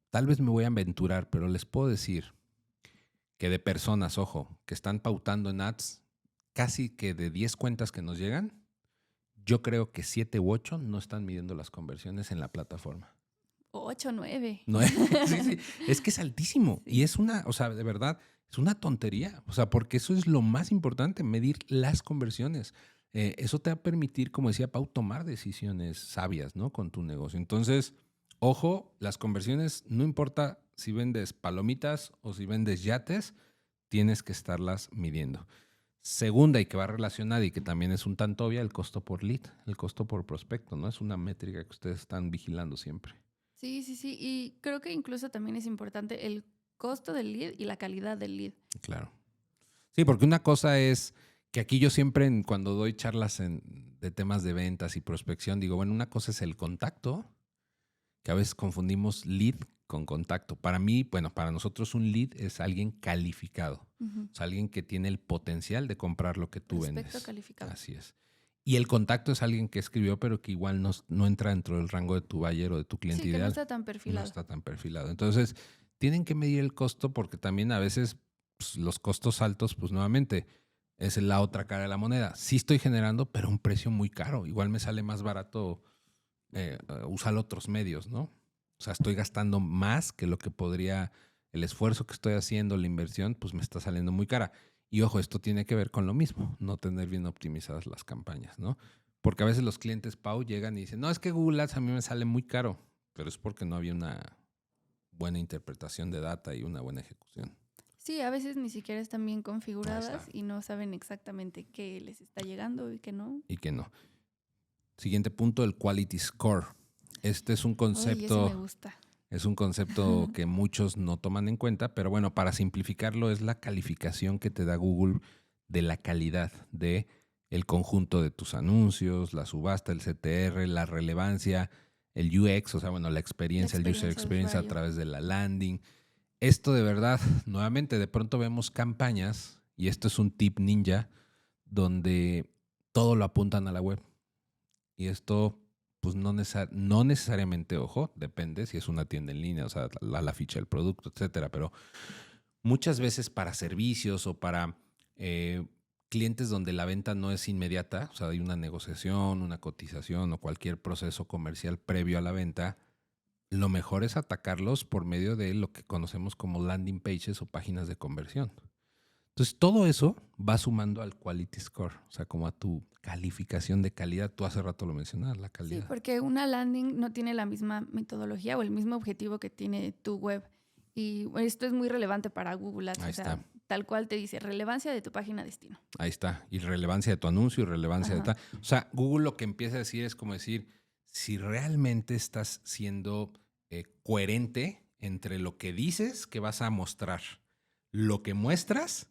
Speaker 1: tal vez me voy a aventurar, pero les puedo decir que de personas, ojo, que están pautando en ads, casi que de 10 cuentas que nos llegan, yo creo que 7 u 8 no están midiendo las conversiones en la plataforma.
Speaker 2: 8, 9.
Speaker 1: No es, sí, sí, es que es altísimo.
Speaker 2: Sí.
Speaker 1: Y es o sea, de verdad, es una tontería. O sea, porque eso es lo más importante, medir las conversiones. Eso te va a permitir, como decía Pau, tomar decisiones sabias, ¿no? Con tu negocio. Entonces, ojo, las conversiones, no importa si vendes palomitas o si vendes yates, tienes que estarlas midiendo. Segunda, y que va relacionada y que también es un tanto obvia, el costo por lead, el costo por prospecto, ¿no? Es una métrica que ustedes están vigilando siempre.
Speaker 2: Sí, sí, sí. Y creo que incluso también es importante el costo del lead y la calidad del lead.
Speaker 1: Claro. Sí, porque una cosa es que aquí yo siempre cuando doy charlas de temas de ventas y prospección, digo, bueno, una cosa es el contacto, que a veces confundimos lead con contacto. Para mí, bueno, para nosotros un lead es alguien calificado.
Speaker 2: Ujú.
Speaker 1: O sea, alguien que tiene el potencial de comprar lo que tú
Speaker 2: Prospecto
Speaker 1: vendes.
Speaker 2: calificado.
Speaker 1: Así es. Y el contacto es alguien que escribió, pero que igual no entra dentro del rango de tu buyer o de tu cliente
Speaker 2: Sí, que no
Speaker 1: ideal.
Speaker 2: está tan
Speaker 1: No
Speaker 2: perfilado.
Speaker 1: está tan perfilado. Entonces, tienen que medir el costo porque también a veces pues, los costos altos, pues nuevamente, es la otra cara de la moneda. Sí estoy generando, pero a un precio muy caro. Igual me sale más barato usar otros medios, ¿no? O sea, estoy gastando más que lo que podría, el esfuerzo que estoy haciendo, la inversión, pues me está saliendo muy cara. Y ojo, esto tiene que ver con lo mismo, no tener bien optimizadas las campañas, ¿no? Porque a veces los clientes, Pau, llegan y dicen, no, es que Google Ads a mí me sale muy caro, pero es porque no había una buena interpretación de data y una buena ejecución.
Speaker 2: Sí, a veces ni siquiera están bien
Speaker 1: Ahí
Speaker 2: configuradas
Speaker 1: está.
Speaker 2: y no saben exactamente qué les está llegando y qué no.
Speaker 1: Y que no. Siguiente punto, el quality score. Este es un
Speaker 2: Oye, ese me
Speaker 1: concepto,
Speaker 2: gusta.
Speaker 1: es un concepto que muchos no toman en cuenta, pero bueno, para simplificarlo es la calificación que te da Google de la calidad de el conjunto de tus anuncios, la subasta, el CTR, la relevancia, el UX, o sea, bueno, la experiencia, el user
Speaker 2: experiencia de
Speaker 1: experience a
Speaker 2: usuario.
Speaker 1: través de la landing. Esto de verdad, nuevamente, de pronto vemos campañas, y esto es un tip ninja, donde todo lo apuntan a la web. Y esto, pues no necesariamente, ojo, depende si es una tienda en línea, o sea, la ficha del producto, etcétera. Pero muchas veces para servicios o para clientes donde la venta no es inmediata, o sea, hay una negociación, una cotización o cualquier proceso comercial previo a la venta, lo mejor es atacarlos por medio de lo que conocemos como landing pages o páginas de conversión. Entonces, todo eso va sumando al quality score, o sea, como a tu calificación de calidad. Tú hace rato lo mencionabas, la
Speaker 2: Sí,
Speaker 1: calidad.
Speaker 2: porque una landing no tiene la misma metodología o el mismo objetivo que tiene tu web. Y esto es muy relevante para Google Ads.
Speaker 1: Ahí
Speaker 2: O sea,
Speaker 1: está.
Speaker 2: tal cual te dice relevancia de tu página destino.
Speaker 1: Ahí está. Y relevancia de tu anuncio y relevancia de
Speaker 2: Ajá.
Speaker 1: tal. O sea, Google lo que empieza a decir es como decir, si realmente estás siendo coherente entre lo que dices que vas a mostrar, lo que muestras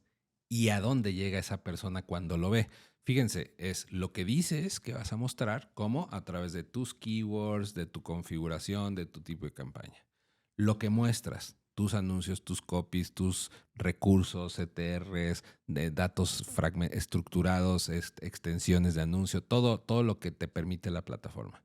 Speaker 1: y a dónde llega esa persona cuando lo ve. Fíjense, es lo que dices que vas a mostrar, como a través de tus keywords, de tu configuración, de tu tipo de campaña. Lo que muestras, tus anuncios, tus copies, tus recursos, CTRs, de datos estructurados, extensiones de anuncio, todo lo que te permite la plataforma.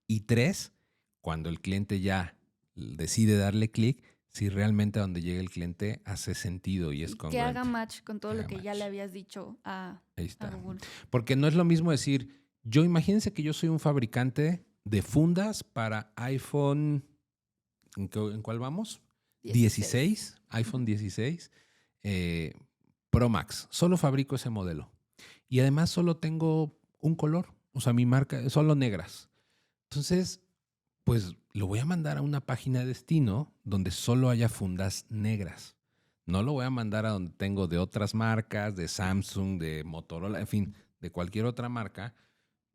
Speaker 1: Y 3, cuando el cliente ya decide darle clic, si realmente a donde llega el cliente hace sentido y es
Speaker 2: Y que
Speaker 1: congruente.
Speaker 2: haga match con todo
Speaker 1: Que
Speaker 2: lo
Speaker 1: haga
Speaker 2: que ya
Speaker 1: match.
Speaker 2: le habías dicho
Speaker 1: Ahí
Speaker 2: a
Speaker 1: está.
Speaker 2: Google.
Speaker 1: Porque no es lo mismo decir, Yo imagínense que yo soy un fabricante de fundas para iPhone, ¿en cuál vamos? 16, iPhone 16 Pro Max. Solo fabrico ese modelo. Y además solo tengo un color. O sea, mi marca, solo negras. Entonces, pues lo voy a mandar a una página de destino donde solo haya fundas negras. No lo voy a mandar a donde tengo de otras marcas, de Samsung, de Motorola, en fin, de cualquier otra marca.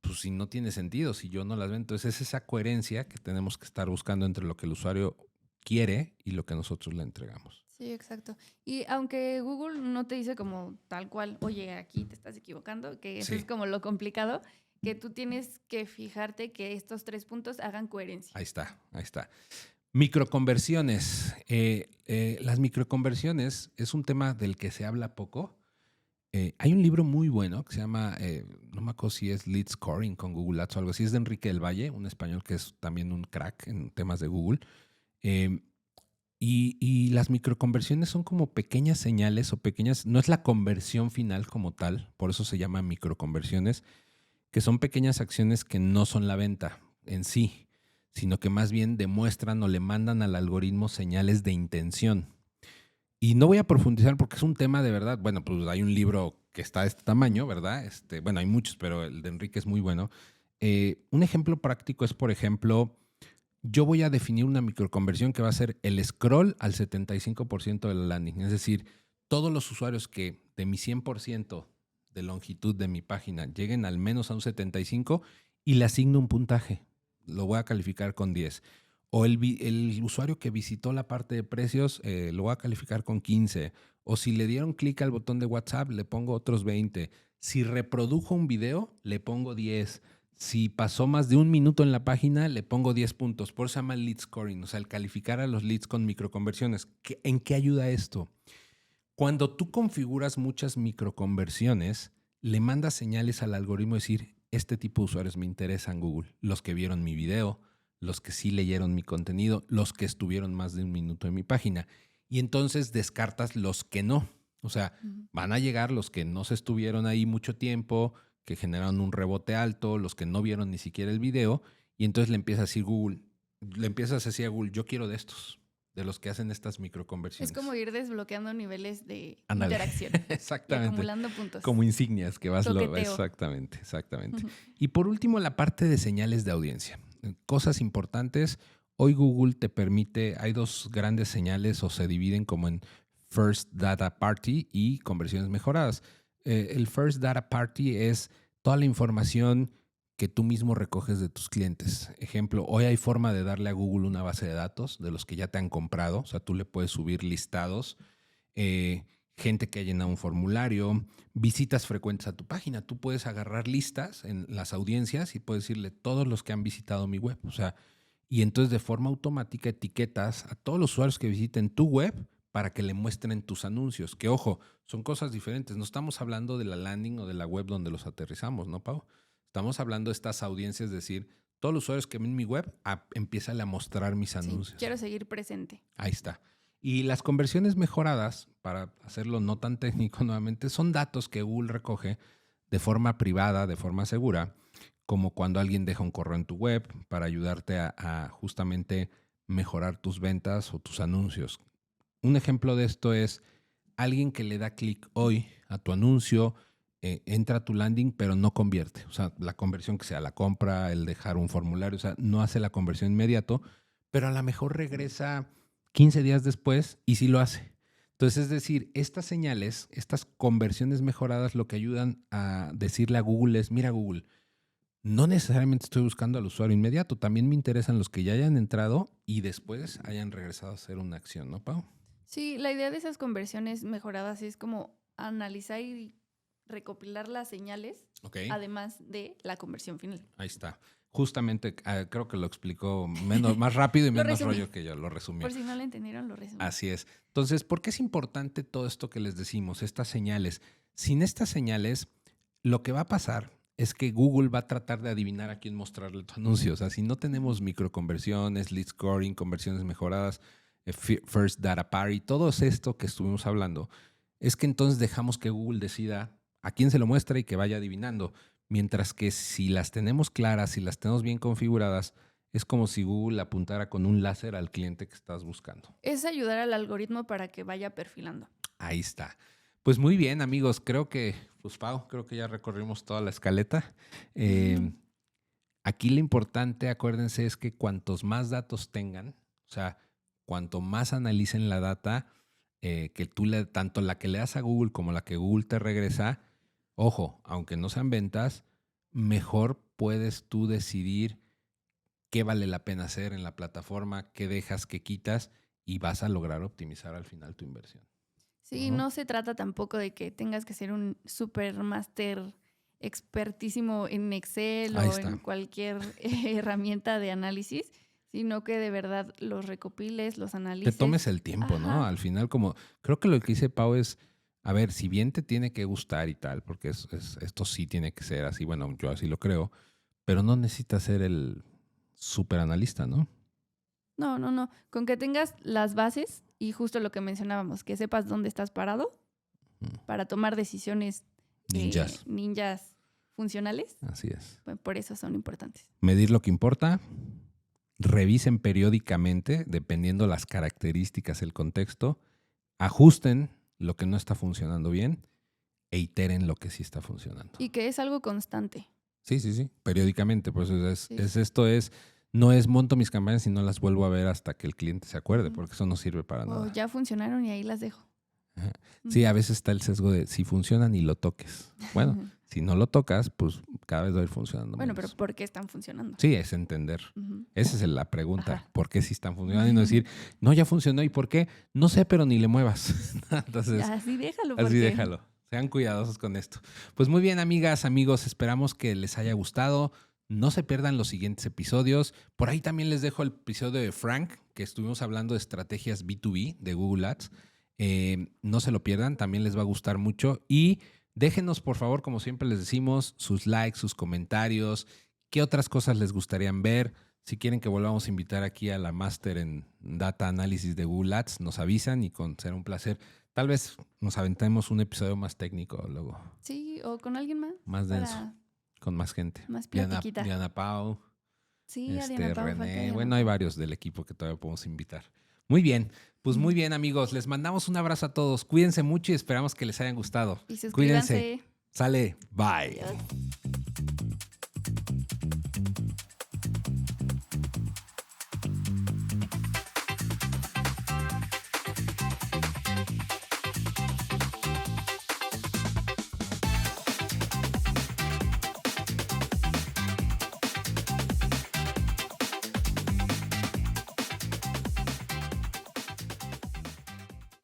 Speaker 1: Pues si no tiene sentido, si yo no las vendo. Entonces es esa coherencia que tenemos que estar buscando entre lo que el usuario quiere y lo que nosotros le entregamos.
Speaker 2: Sí, exacto. Y aunque Google no te dice como tal cual, oye, aquí te estás equivocando, que eso
Speaker 1: Sí.
Speaker 2: es como lo complicado, que tú tienes que fijarte que estos 3 puntos hagan coherencia.
Speaker 1: Ahí está, ahí está. Microconversiones. Las microconversiones es un tema del que se habla poco. Hay un libro muy bueno que se llama, no me acuerdo si es Lead Scoring con Google Ads o algo así, es de Enrique del Valle, un español que es también un crack en temas de Google. Y las microconversiones son como pequeñas señales o pequeñas, no es la conversión final como tal, por eso se llama microconversiones, que son pequeñas acciones que no son la venta en sí, sino que más bien demuestran o le mandan al algoritmo señales de intención. Y no voy a profundizar porque es un tema de verdad. Bueno, pues hay un libro que está de este tamaño, ¿verdad? Bueno, hay muchos, pero el de Enrique es muy bueno. Un ejemplo práctico es, por ejemplo, yo voy a definir una microconversión que va a ser el scroll al 75% de la landing. Es decir, todos los usuarios que de mi 100% de longitud de mi página lleguen al menos a un 75% y le asigno un puntaje. Lo voy a calificar con 10. O el usuario que visitó la parte de precios lo voy a calificar con 15. O si le dieron clic al botón de WhatsApp, le pongo otros 20. Si reprodujo un video, le pongo 10. Si pasó más de un minuto en la página, le pongo 10 puntos. Por eso se llama lead scoring, o sea, el calificar a los leads con microconversiones. ¿En qué ayuda esto? Cuando tú configuras muchas microconversiones, le mandas señales al algoritmo decir, este tipo de usuarios me interesan, Google. Los que vieron mi video, los que sí leyeron mi contenido, los que estuvieron más de un minuto en mi página. Y entonces descartas los que no. O sea, van a llegar los que no se estuvieron ahí mucho tiempo, que generaron un rebote alto, los que no vieron ni siquiera el video, y entonces le empieza a decir Google, le empiezas a decir a Google, yo quiero de estos, de los que hacen estas microconversiones.
Speaker 2: Es como ir desbloqueando niveles de
Speaker 1: Ándale.
Speaker 2: interacción.
Speaker 1: Exactamente.
Speaker 2: Y acumulando puntos.
Speaker 1: Como insignias que vas
Speaker 2: Toqueteo.
Speaker 1: Exactamente. Y por último, la parte de señales de audiencia. Cosas importantes. Hoy Google te permite, hay dos grandes señales o se dividen como en First Data Party y conversiones mejoradas. El First Data Party es toda la información que tú mismo recoges de tus clientes. Ejemplo, hoy hay forma de darle a Google una base de datos de los que ya te han comprado. O sea, tú le puedes subir listados, gente que ha llenado un formulario, visitas frecuentes a tu página. Tú puedes agarrar listas en las audiencias y puedes decirle todos los que han visitado mi web. O sea, y entonces de forma automática etiquetas a todos los usuarios que visiten tu web para que le muestren tus anuncios. Que ojo, son cosas diferentes. No estamos hablando de la landing o de la web donde los aterrizamos, ¿no, Pau? Estamos hablando de estas audiencias, es decir, todos los usuarios que ven mi web, empiezan a mostrar mis anuncios.
Speaker 2: Sí, quiero seguir presente.
Speaker 1: Ahí está. Y las conversiones mejoradas, para hacerlo no tan técnico nuevamente, son datos que Google recoge de forma privada, de forma segura, como cuando alguien deja un correo en tu web para ayudarte a justamente mejorar tus ventas o tus anuncios. Un ejemplo de esto es alguien que le da clic hoy a tu anuncio, entra a tu landing, pero no convierte. O sea, la conversión que sea la compra, el dejar un formulario, o sea, no hace la conversión inmediato, pero a lo mejor regresa 15 días después y sí lo hace. Entonces, es decir, estas señales, estas conversiones mejoradas, lo que ayudan a decirle a Google es, mira Google, no necesariamente estoy buscando al usuario inmediato, también me interesan los que ya hayan entrado y después hayan regresado a hacer una acción, ¿no, Pau?
Speaker 2: Sí, la idea de esas conversiones mejoradas es como analizar y recopilar las señales, además de la conversión final.
Speaker 1: Ahí está. Justamente creo que lo explicó más rápido y menos rollo que yo, lo resumí.
Speaker 2: Por si no lo entendieron, lo resumí.
Speaker 1: Así es. Entonces, ¿por qué es importante todo esto que les decimos, estas señales? Sin estas señales, lo que va a pasar es que Google va a tratar de adivinar a quién mostrarle tu anuncio. O sea, si no tenemos microconversiones, lead scoring, conversiones mejoradas, First Data Party, todo esto que estuvimos hablando, es que entonces dejamos que Google decida a quién se lo muestra y que vaya adivinando. Mientras que si las tenemos claras, si las tenemos bien configuradas, es como si Google apuntara con un láser al cliente que estás buscando.
Speaker 2: Es ayudar al algoritmo para que vaya perfilando.
Speaker 1: Ahí está. Pues muy bien, amigos. Creo que ya recorrimos toda la escaleta. Aquí lo importante, acuérdense, es que cuantos más datos tengan, o sea, cuanto más analicen la data, que tanto la que le das a Google como la que Google te regresa, ojo, aunque no sean ventas, mejor puedes tú decidir qué vale la pena hacer en la plataforma, qué dejas, qué quitas, y vas a lograr optimizar al final tu inversión.
Speaker 2: Sí, no se trata tampoco de que tengas que ser un super máster expertísimo en Excel
Speaker 1: Ahí
Speaker 2: o
Speaker 1: está.
Speaker 2: en cualquier herramienta de análisis, sino que de verdad los recopiles, los analices.
Speaker 1: Te tomes el tiempo, ¿no?
Speaker 2: Ajá.
Speaker 1: Al final, como creo que lo que dice Pau es, a ver, si bien te tiene que gustar y tal, porque esto sí tiene que ser así, bueno, yo así lo creo, pero no necesitas ser el super analista, ¿no?
Speaker 2: No. Con que tengas las bases y justo lo que mencionábamos, que sepas dónde estás parado para tomar decisiones ninjas funcionales,
Speaker 1: Así es.
Speaker 2: pues por eso son importantes.
Speaker 1: Medir lo que importa, revisen periódicamente, dependiendo las características, el contexto, ajusten lo que no está funcionando bien e iteren lo que sí está funcionando.
Speaker 2: Y que es algo constante.
Speaker 1: Sí, periódicamente. Pues
Speaker 2: Sí.
Speaker 1: No es monto mis campañas y no las vuelvo a ver hasta que el cliente se acuerde, porque eso no sirve para
Speaker 2: O
Speaker 1: nada.
Speaker 2: ya funcionaron y ahí las dejo.
Speaker 1: Ajá. Sí, a veces está el sesgo de si funcionan y lo toques. Bueno, si no lo tocas, pues cada vez va a ir funcionando
Speaker 2: Bueno,
Speaker 1: menos.
Speaker 2: pero ¿por qué están funcionando?
Speaker 1: Sí, es entender.
Speaker 2: Ujú.
Speaker 1: Esa es la pregunta.
Speaker 2: Ajá.
Speaker 1: ¿Por qué sí están funcionando? Y no decir, no, ya funcionó. ¿Y por qué? No sé, pero ni le muevas. Entonces,
Speaker 2: Así déjalo.
Speaker 1: así déjalo. Sean cuidadosos con esto. Pues muy bien, amigas, amigos, esperamos que les haya gustado. No se pierdan los siguientes episodios. Por ahí también les dejo el episodio de Frank, que estuvimos hablando de estrategias B2B de Google Ads. No se lo pierdan, también les va a gustar mucho. Y déjenos, por favor, como siempre les decimos, sus likes, sus comentarios. ¿Qué otras cosas les gustarían ver? Si quieren que volvamos a invitar aquí a la máster en Data Analysis de Google Ads, nos avisan y será un placer. Tal vez nos aventemos un episodio más técnico luego.
Speaker 2: Sí, o con alguien más.
Speaker 1: Más denso, con más gente.
Speaker 2: Más platiquita.
Speaker 1: Diana Pau,
Speaker 2: Sí, a Diana Pau, falta
Speaker 1: René.
Speaker 2: Diana
Speaker 1: Bueno, hay
Speaker 2: Pau.
Speaker 1: varios del equipo que todavía podemos invitar. Muy bien, pues muy bien, amigos. Les mandamos un abrazo a todos. Cuídense mucho y esperamos que les hayan gustado.
Speaker 2: Y suscríbanse.
Speaker 1: Cuídense. Sale, bye.
Speaker 2: Adiós.